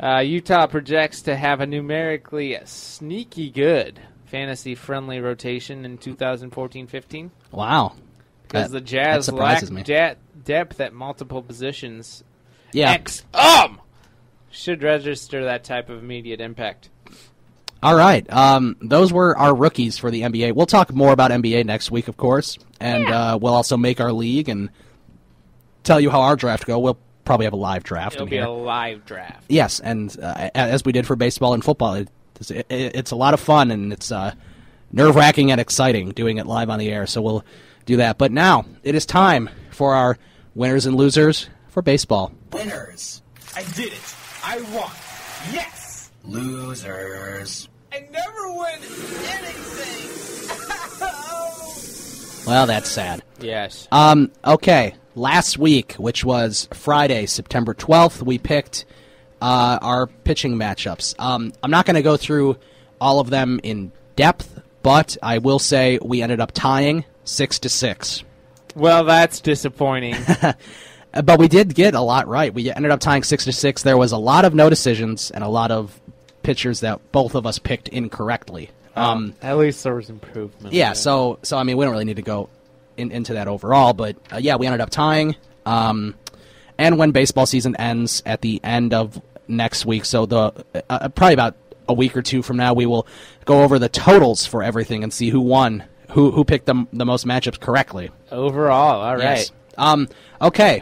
Utah projects to have a numerically sneaky good fantasy-friendly rotation in 2014-15. Wow. Because the Jazz lack depth at multiple positions. Yeah. Should register that type of immediate impact. All right. Those were our rookies for the NBA. We'll talk more about NBA next week, of course. And we'll also make our league and tell you how our draft go. We'll probably have a live draft. It'll be a live draft. Yes, and as we did for baseball and football, it's a lot of fun, and it's nerve-wracking and exciting doing it live on the air. So we'll do that. But now it is time for our winners and losers for baseball. Winners. I did it. I won. Yes. Losers. I never win anything. Well, that's sad. Yes. Okay. Last week, which was Friday, September 12th, we picked our pitching matchups. I'm not going to go through all of them in depth, but I will say we ended up tying 6-6. Well, that's disappointing. But we did get a lot right. We ended up tying 6-6. There was a lot of no decisions and a lot of pitchers that both of us picked incorrectly. At least there was improvement. Yeah, so I mean, we don't really need to go into that overall, but yeah, we ended up tying. And when baseball season ends at the end of next week, so probably about a week or two from now, we will go over the totals for everything and see who won, who picked the most matchups correctly. Overall, all right. Yes. Okay.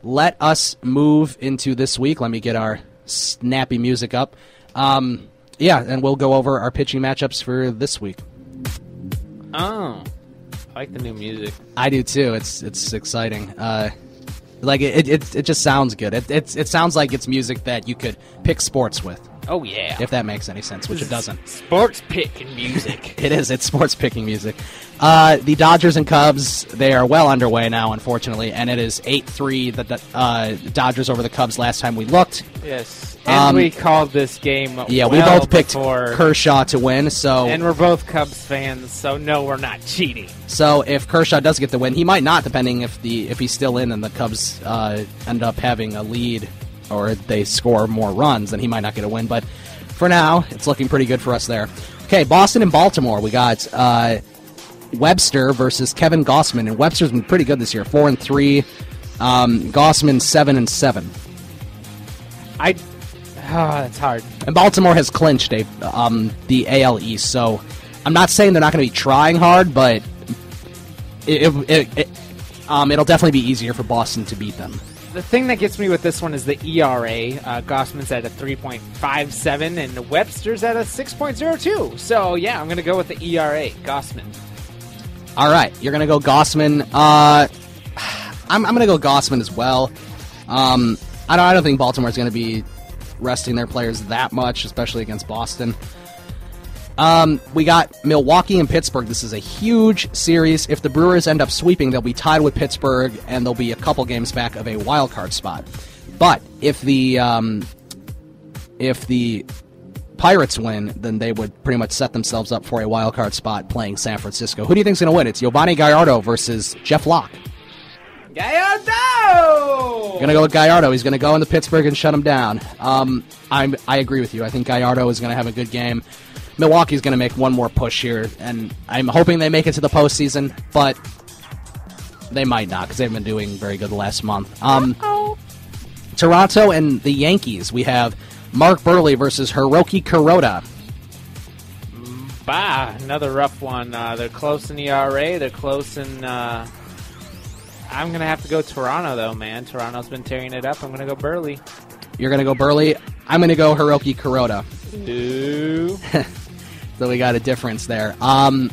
Let us move into this week. Let me get our snappy music up. Yeah, and we'll go over our pitching matchups for this week. Oh, I like the new music. I do too. It's exciting. Like it just sounds good. It sounds like it's music that you could pick sports with. Oh yeah. If that makes any sense, which it doesn't. Sports picking music. It is. It's sports picking music. The Dodgers and Cubs, they are well underway now, unfortunately, and it is 8-3 the Dodgers over the Cubs last time we looked. Yes. And we called this game Yeah, we both picked Kershaw to win. And we're both Cubs fans, so no, we're not cheating. So if Kershaw does get the win, he might not, depending if he's still in and the Cubs end up having a lead or they score more runs, then he might not get a win. But for now, it's looking pretty good for us there. Okay, Boston and Baltimore. We got Webster versus Kevin Gausman, and Webster's been pretty good this year, 4-3. Gausman 7-7. That's hard. And Baltimore has clinched the AL East, so I'm not saying they're not going to be trying hard, but it'll definitely be easier for Boston to beat them. The thing that gets me with this one is the ERA. Gausman's at a 3.57, and Webster's at a 6.02. So, yeah, I'm going to go with the ERA, Gausman. All right, you're going to go Gausman. I'm going to go Gausman as well. I don't think Baltimore's going to be resting their players that much, especially against Boston. We got Milwaukee and Pittsburgh. This is a huge series. If the Brewers end up sweeping, they'll be tied with Pittsburgh, and they'll be a couple games back of a wild card spot. But if the Pirates win, then they would pretty much set themselves up for a wild card spot playing San Francisco. Who do you think's going to win? It's Giovanni Gallardo versus Jeff Locke. Gallardo! Going to go with Gallardo. He's going to go into Pittsburgh and shut him down. I agree with you. I think Gallardo is going to have a good game. Milwaukee's going to make one more push here, and I'm hoping they make it to the postseason, but they might not because they've been doing very good the last month. Toronto and the Yankees. We have Mark Burley versus Hiroki Kuroda. Another rough one. They're close in ERA. They're close in... I'm going to have to go Toronto, though, man. Toronto's been tearing it up. I'm going to go Burley. You're going to go Burley. I'm going to go Hiroki Kuroda. Ooh. So we got a difference there. The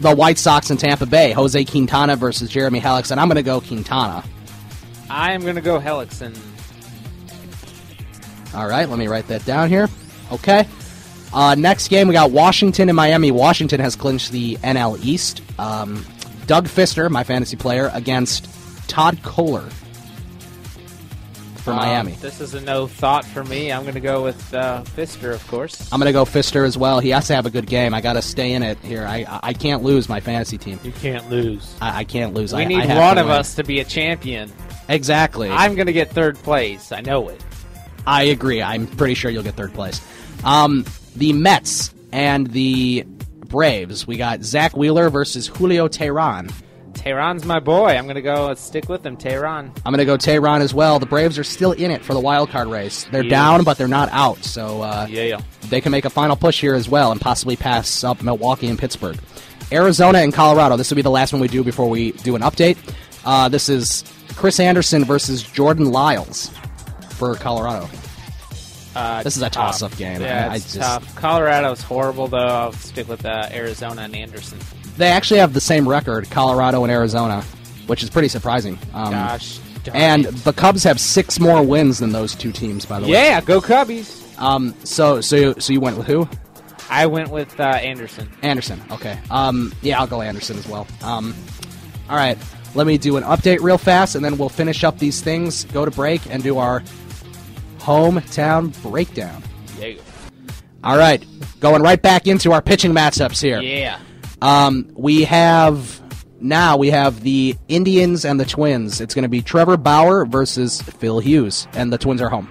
White Sox and Tampa Bay. Jose Quintana versus Jeremy Hellickson. I'm going to go Quintana. I am going to go Hellickson. All right, let me write that down here. Okay. Next game, we got Washington and Miami. Washington has clinched the NL East. Doug Fister, my fantasy player, against Todd Kohler for Miami. This is a no thought for me. I'm going to go with Fister, of course. I'm going to go Fister as well. He has to have a good game. I got to stay in it here. I can't lose my fantasy team. You can't lose. I can't lose. We need one of us to be a champion. Exactly. I'm going to get third place. I know it. I agree. I'm pretty sure you'll get third place. The Mets and the Braves. We got Zach Wheeler versus Julio Teheran. Tehran's my boy. I'm going to go stick with him, Tehran. I'm going to go Teheran as well. The Braves are still in it for the wild card race. They're down, but they're not out. So they can make a final push here as well and possibly pass up Milwaukee and Pittsburgh. Arizona and Colorado. This will be the last one we do before we do an update. This is Chris Anderson versus Jordan Lyles for Colorado. This is a toss-up game. Yeah, it's tough. Colorado's horrible, though. I'll stick with Arizona and Anderson. They actually have the same record, Colorado and Arizona, which is pretty surprising. Gosh darn and it. the Cubs have 6 more wins than those two teams, by the way. Yeah, go Cubbies. So you went with who? I went with Anderson. Anderson, okay. Yeah, I'll go Anderson as well. All right, let me do an update real fast, and then we'll finish up these things, go to break, and do our hometown breakdown. Yeah. All right, going right back into our pitching matchups here. Yeah. We have the Indians and the Twins. It's going to be Trevor Bauer versus Phil Hughes, and the Twins are home.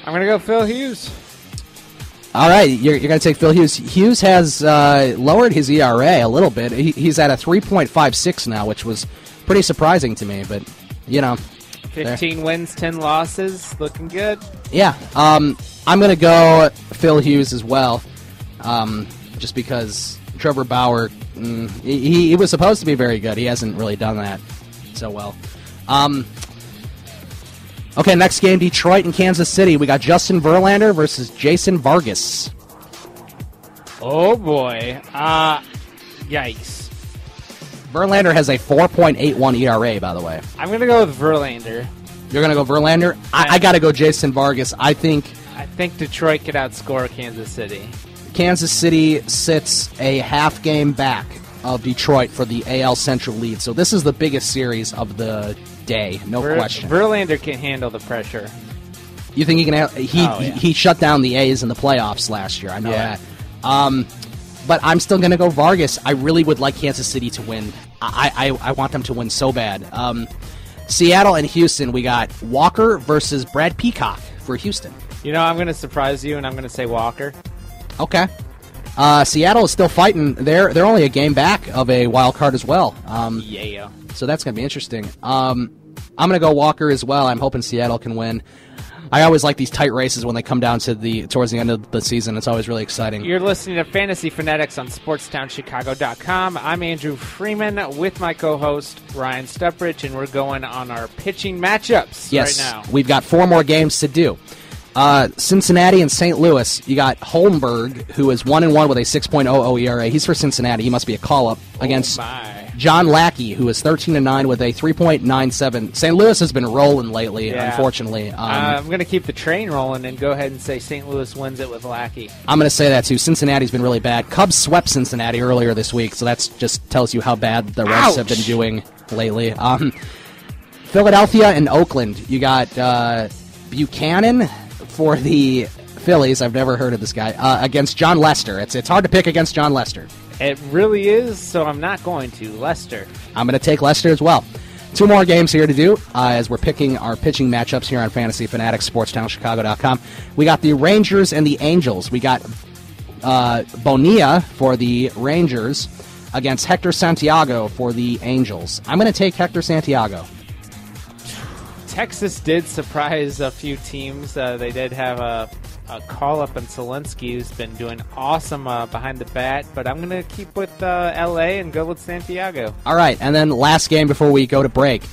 I'm going to go Phil Hughes. All right, you're going to take Phil Hughes. Hughes has lowered his ERA a little bit. He's at a 3.56 now, which was pretty surprising to me, but, 15 wins, 10 losses, looking good. Yeah, I'm going to go Phil Hughes as well, just because Trevor Bauer, he was supposed to be very good. He hasn't really done that so well. Okay, next game, Detroit and Kansas City. We got Justin Verlander versus Jason Vargas. Oh, boy. Yikes. Verlander has a 4.81 ERA, by the way. I'm going to go with Verlander. You're going to go Verlander? I got to go Jason Vargas. I think Detroit could outscore Kansas City. Kansas City sits a half game back of Detroit for the AL Central lead. So this is the biggest series of the day, no question. Verlander can handle the pressure. You think he can? He shut down the A's in the playoffs last year. I know that. But I'm still going to go Vargas. I really would like Kansas City to win. I want them to win so bad. Seattle and Houston, we got Walker versus Brad Peacock for Houston. I'm going to surprise you, and I'm going to say Walker. Okay. Seattle is still fighting. They're only a game back of a wild card as well. Yeah. So that's going to be interesting. I'm going to go Walker as well. I'm hoping Seattle can win. I always like these tight races when they come down to towards the end of the season. It's always really exciting. You're listening to Fantasy Fanatics on SportsTownChicago.com. I'm Andrew Freeman with my co-host Ryan Stuprich, and we're going on our pitching matchups right now. We've got 4 more games to do. Cincinnati and St. Louis. You got Holmberg, who is 1-1 with a 6.00 ERA. He's for Cincinnati. He must be a call-up against John Lackey, who is 13-9 with a 3.97. St. Louis has been rolling lately, unfortunately. I'm going to keep the train rolling and go ahead and say St. Louis wins it with Lackey. I'm going to say that, too. Cincinnati's been really bad. Cubs swept Cincinnati earlier this week, so that just tells you how bad the Reds have been doing lately. Philadelphia and Oakland. You got Buchanan for the Phillies. I've never heard of this guy. Against John Lester. It's hard to pick against John Lester. It really is, so I'm not going to. Lester. I'm going to take Lester as well. 2 more games here to do as we're picking our pitching matchups here on Fantasy Fanatics, SportsTownChicago.com. We got the Rangers and the Angels. We got Bonilla for the Rangers against Hector Santiago for the Angels. I'm going to take Hector Santiago. Texas did surprise a few teams. They did have a call-up in Selinsky, who's been doing awesome behind the bat, but I'm going to keep with L.A. and go with Santiago. All right, and then last game before we go to break.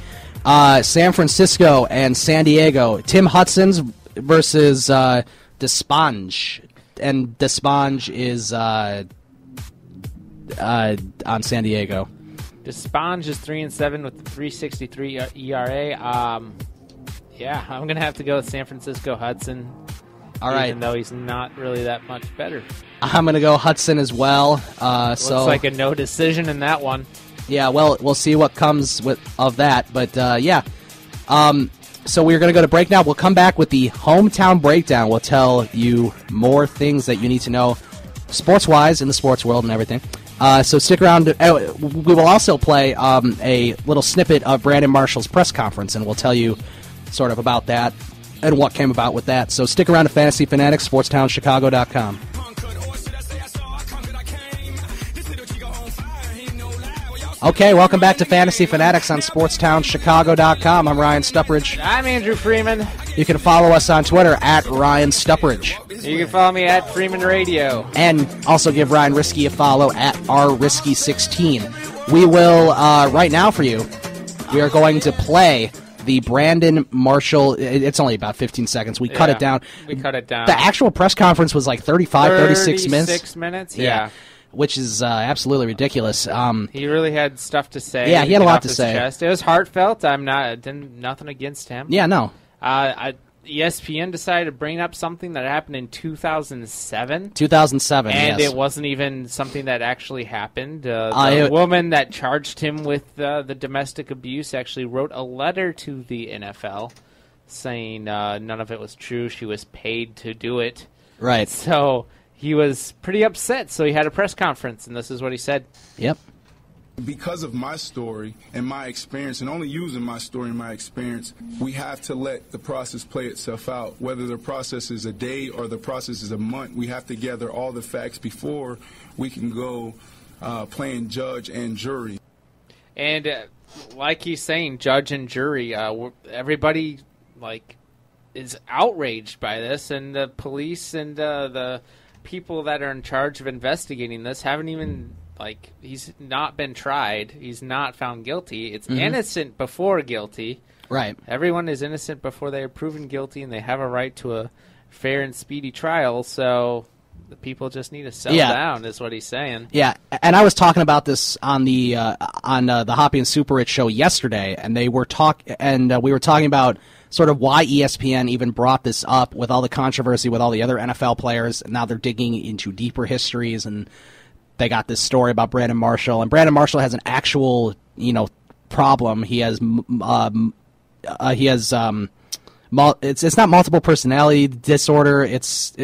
San Francisco and San Diego. Tim Hudson's versus Desponge, and Desponge is on San Diego. Desponge is 3-7 with a 3.63 ERA. Yeah, I'm going to have to go with San Francisco Hudson. All right. Even though he's not really that much better. I'm going to go Hudson as well. Looks like a no decision in that one. Yeah, well, we'll see what comes of that. But, yeah. So we're going to go to break now. We'll come back with the hometown breakdown. We'll tell you more things that you need to know sports-wise in the sports world and everything. So stick around. We will also play a little snippet of Brandon Marshall's press conference, and we'll tell you sort of about that and what came about with that. So stick around to Fantasy Fanatics, SportsTownChicago.com. Okay, welcome back to Fantasy Fanatics on SportsTownChicago.com. I'm Ryan Stuprich. I'm Andrew Freeman. You can follow us on Twitter at Ryan Stuprich. You can follow me at Freeman Radio. And also give Ryan Risky a follow at rrisky16. We will, right now for you, we are going to play the Brandon Marshall. It's only about 15 seconds. We cut it down. We cut it down. The actual press conference was like 36 minutes. 36 minutes? Yeah. Which is absolutely ridiculous. He really had stuff to say. Yeah, he had a lot to say. Chest. It was heartfelt. Nothing against him. Yeah, no. ESPN decided to bring up something that happened in 2007. 2007, and yes. it wasn't even something that actually happened. The woman that charged him with the domestic abuse actually wrote a letter to the NFL saying none of it was true. She was paid to do it. Right. So he was pretty upset, so he had a press conference, and this is what he said. Yep. Because of my story and my experience, and only using my story and my experience, we have to let the process play itself out. Whether the process is a day or the process is a month, we have to gather all the facts before we can go playing judge and jury. And like he's saying, judge and jury, everybody is outraged by this, and the police and the people that are in charge of investigating this haven't even, he's not been tried. He's not found guilty. It's innocent before guilty. Right. Everyone is innocent before they are proven guilty, and they have a right to a fair and speedy trial, so the people just need to settle down, is what he's saying. Yeah, and I was talking about this on the Hoppy and Super Rich show yesterday, and we were talking about sort of why ESPN even brought this up with all the controversy with all the other NFL players. And now they're digging into deeper histories, and they got this story about Brandon Marshall. And Brandon Marshall has an actual, problem. He has it's not multiple personality disorder. It's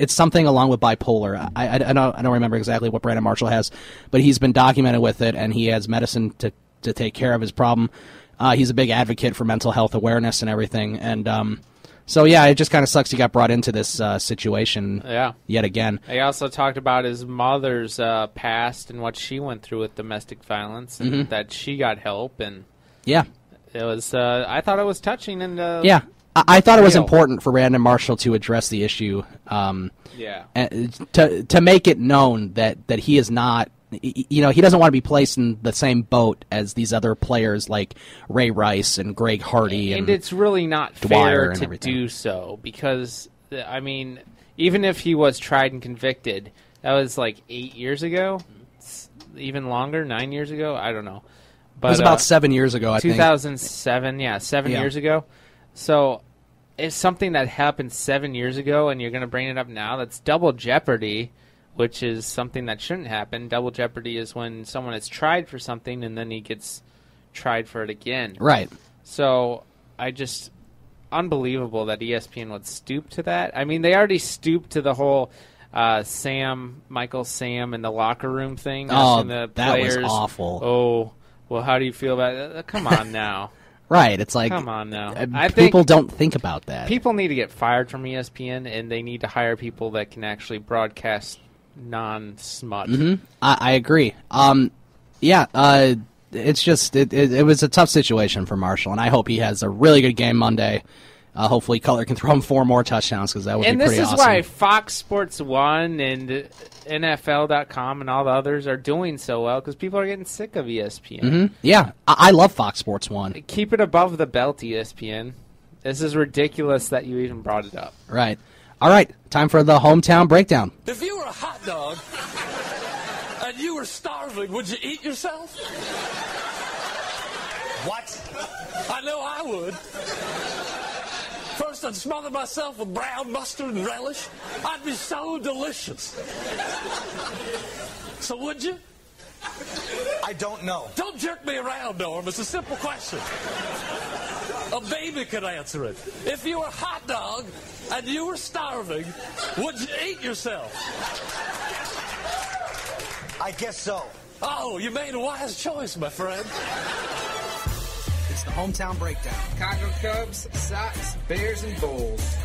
something along with bipolar. I don't remember exactly what Brandon Marshall has, but he's been documented with it, and he has medicine to take care of his problem. He's a big advocate for mental health awareness and everything, and so yeah, it just kind of sucks he got brought into this situation yet again. He also talked about his mother's past and what she went through with domestic violence, and that she got help, and it was. I thought it was touching, and I thought it was important for Brandon Marshall to address the issue, and to make it known that he is not. He doesn't want to be placed in the same boat as these other players like Ray Rice and Greg Hardy. And it's really not fair to do so because, I mean, even if he was tried and convicted, that was 8 years ago, even longer, 9 years ago, I don't know. But, it was about 7 years ago, I think. 2007, 7 years ago. So if something that happened 7 years ago and you're going to bring it up now, that's double jeopardy, which is something that shouldn't happen. Double jeopardy is when someone is tried for something and then he gets tried for it again. Right. So unbelievable that ESPN would stoop to that. I mean, they already stooped to the whole Michael Sam in the locker room thing. Oh, the that players, was awful. Oh, well, how do you feel about it? Come on now. Right. It's like, come on now. People don't think about that. People need to get fired from ESPN, and they need to hire people that can actually broadcast non-smut. I agree. It's just it was a tough situation for Marshall, and I hope he has a really good game Monday. Hopefully, Cutler can throw him 4 more touchdowns because that would be pretty awesome. And this is why Fox Sports 1 and NFL.com and all the others are doing so well because people are getting sick of ESPN. Yeah, I love Fox Sports 1. Keep it above the belt, ESPN. This is ridiculous that you even brought it up. Right. All right, time for the hometown breakdown. If you were a hot dog and you were starving, would you eat yourself? What? I know I would. First, I'd smother myself with brown mustard and relish. I'd be so delicious. So would you? I don't know. Don't jerk me around, Norm. It's a simple question. A baby could answer it. If you were a hot dog and you were starving, would you eat yourself? I guess so. Oh, you made a wise choice, my friend. It's the Hometown Breakdown. Chicago Cubs, Sox, Bears, and Bulls.